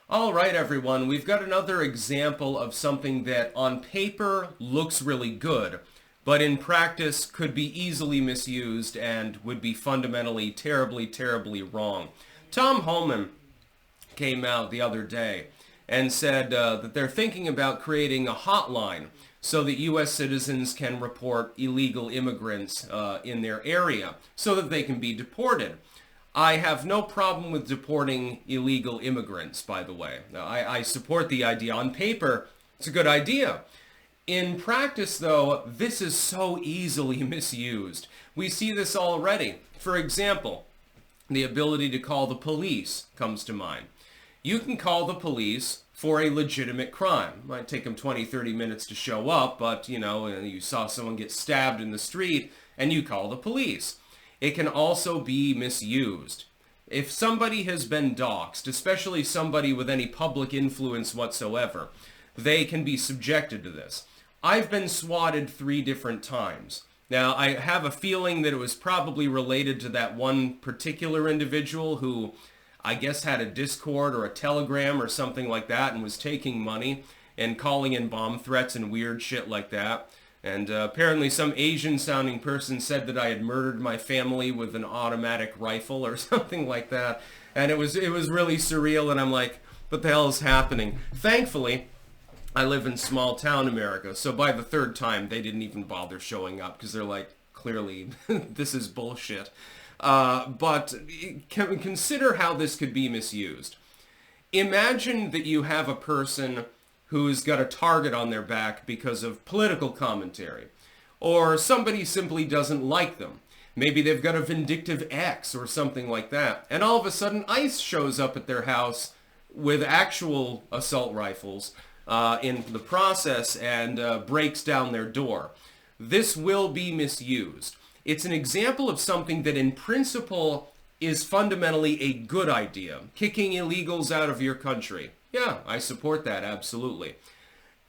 All right, everyone, we've got another example of something that on paper looks really good, but in practice could be easily misused and would be fundamentally terribly, terribly wrong. Tom Homan came out the other day and said that they're thinking about creating a hotline so that U.S. citizens can report illegal immigrants in their area so that they can be deported. I have no problem with deporting illegal immigrants, by the way. I support the idea. On paper, it's a good idea. In practice, though, this is so easily misused. We see this already. For example, the ability to call the police comes to mind. You can call the police for a legitimate crime. It might take them 20, 30 minutes to show up, but, you saw someone get stabbed in the street, and you call the police. It can also be misused. If somebody has been doxxed, especially somebody with any public influence whatsoever, they can be subjected to this. I've been swatted 3 different times. Now, I have a feeling that it was probably related to that one particular individual who, I guess, had a Discord or a Telegram or something like that and was taking money and calling in bomb threats and weird shit like that. And apparently some Asian-sounding person said that I had murdered my family with an automatic rifle or something like that. And it was really surreal, and I'm like, what the hell is happening? Thankfully, I live in small-town America, so by the 3rd time, they didn't even bother showing up, because they're like, clearly, this is bullshit. But consider how this could be misused. Imagine that you have a person who's got a target on their back because of political commentary, or somebody simply doesn't like them. Maybe they've got a vindictive ex or something like that, and all of a sudden ICE shows up at their house with actual assault rifles in the process and breaks down their door. This will be misused. It's an example of something that in principle is fundamentally a good idea, kicking illegals out of your country. Yeah, I support that, absolutely.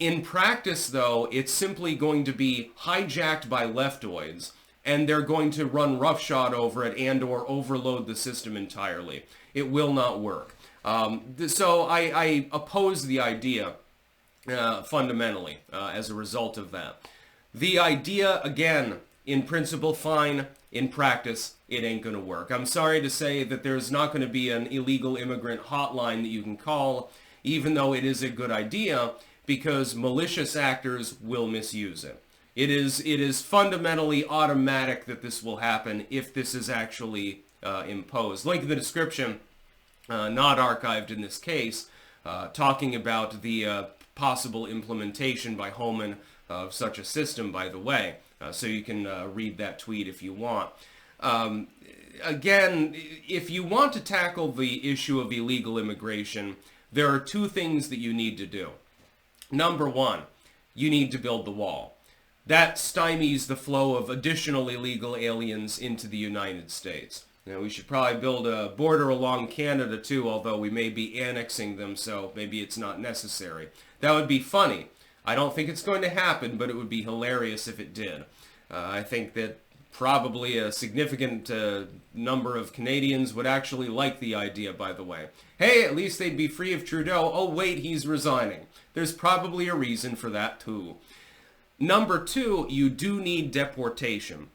In practice, though, it's simply going to be hijacked by leftoids, and they're going to run roughshod over it and or overload the system entirely. It will not work. So I oppose the idea fundamentally as a result of that. The idea, again, in principle, fine. In practice, it ain't going to work. I'm sorry to say that there's not going to be an illegal immigrant hotline that you can call, even though it is a good idea, because malicious actors will misuse it. It is fundamentally automatic that this will happen if this is actually imposed. Link in the description, not archived in this case, talking about the possible implementation by Homan of such a system, by the way. So you can read that tweet if you want. Again, if you want to tackle the issue of illegal immigration, there are 2 things that you need to do. Number 1, you need to build the wall. That stymies the flow of additional illegal aliens into the United States. Now, we should probably build a border along Canada too, although we may be annexing them, so maybe it's not necessary. That would be funny. I don't think it's going to happen, but it would be hilarious if it did. I think that probably a significant number of Canadians would actually like the idea, by the way. Hey, at least they'd be free of Trudeau. Oh, wait, he's resigning. There's probably a reason for that, too. Number 2, you do need deportation.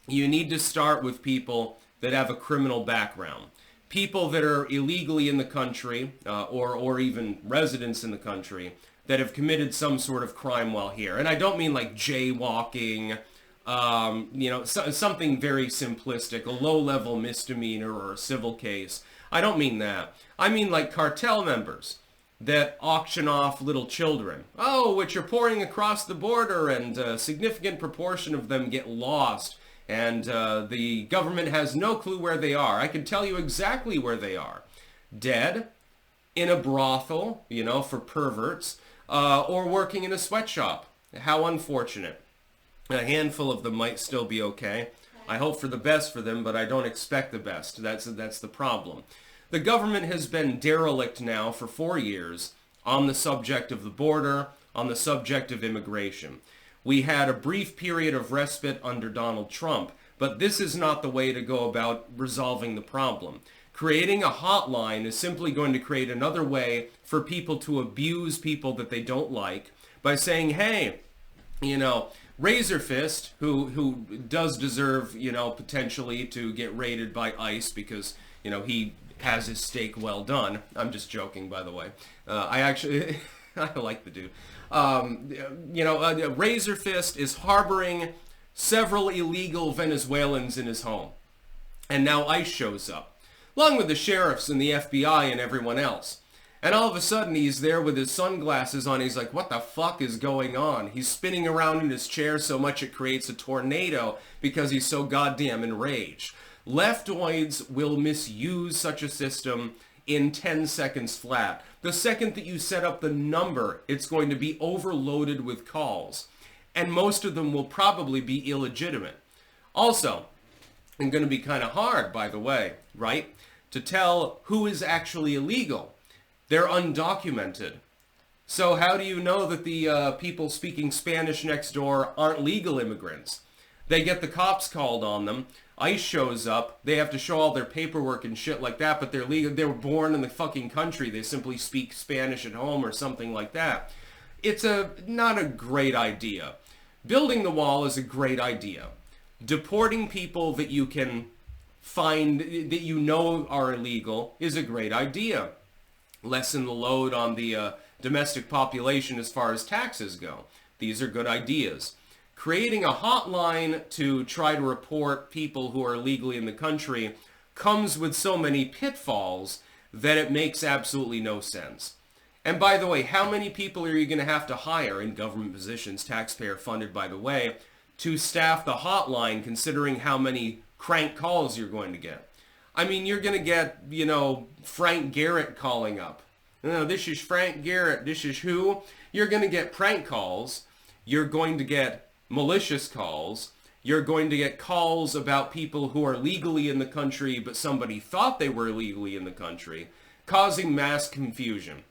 You need to start with people that have a criminal background. People that are illegally in the country, or even residents in the country, that have committed some sort of crime while here. And I don't mean like jaywalking, something very simplistic, a low-level misdemeanor or a civil case. I don't mean that. I mean like cartel members that auction off little children. Oh, which are pouring across the border, and a significant proportion of them get lost, and the government has no clue where they are. I can tell you exactly where they are. Dead, in a brothel, for perverts, or working in a sweatshop. How unfortunate. A handful of them might still be okay. I hope for the best for them, but I don't expect the best. That's the problem. The government has been derelict now for 4 years on the subject of the border, on the subject of immigration. We had a brief period of respite under Donald Trump, but this is not the way to go about resolving the problem. Creating a hotline is simply going to create another way for people to abuse people that they don't like by saying, hey, you know, Razor Fist, who does deserve, you know, potentially to get raided by ICE because, you know, he has his steak well done. I'm just joking, by the way. I actually, I like the dude. Razor Fist is harboring several illegal Venezuelans in his home. And now ICE shows up, along with the sheriffs and the FBI and everyone else. And all of a sudden, he's there with his sunglasses on. He's like, what the fuck is going on? He's spinning around in his chair so much it creates a tornado because he's so goddamn enraged. Leftoids will misuse such a system in 10 seconds flat. The second that you set up the number, it's going to be overloaded with calls. And most of them will probably be illegitimate. Also, and going to be kind of hard, by the way, right? To tell who is actually illegal. They're undocumented. So how do you know that the people speaking Spanish next door aren't legal immigrants? They get the cops called on them. ICE shows up. They have to show all their paperwork and shit like that, but they're legal. They were born in the fucking country. They simply speak Spanish at home or something like that. It's not a great idea. Building the wall is a great idea. Deporting people that you can find, that you know are illegal, is a great idea. Lessen the load on the domestic population as far as taxes go. These are good ideas. Creating a hotline to try to report people who are illegally in the country comes with so many pitfalls that it makes absolutely no sense. And by the way, how many people are you going to have to hire in government positions, taxpayer funded by the way, to staff the hotline considering how many crank calls you're going to get? I mean, you're going to get, you know, Frank Garrett calling up. This is Frank Garrett. This is who? You're going to get prank calls. You're going to get malicious calls. You're going to get calls about people who are legally in the country, but somebody thought they were illegally in the country, causing mass confusion.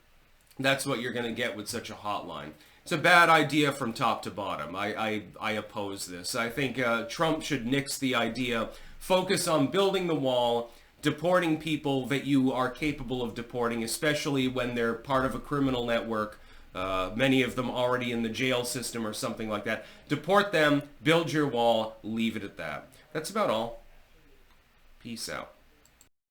That's what you're going to get with such a hotline. It's a bad idea from top to bottom. I oppose this. I think Trump should nix the idea, focus on building the wall, deporting people that you are capable of deporting, especially when they're part of a criminal network, many of them already in the jail system or something like that. Deport them, build your wall, leave it at that. That's about all. Peace out.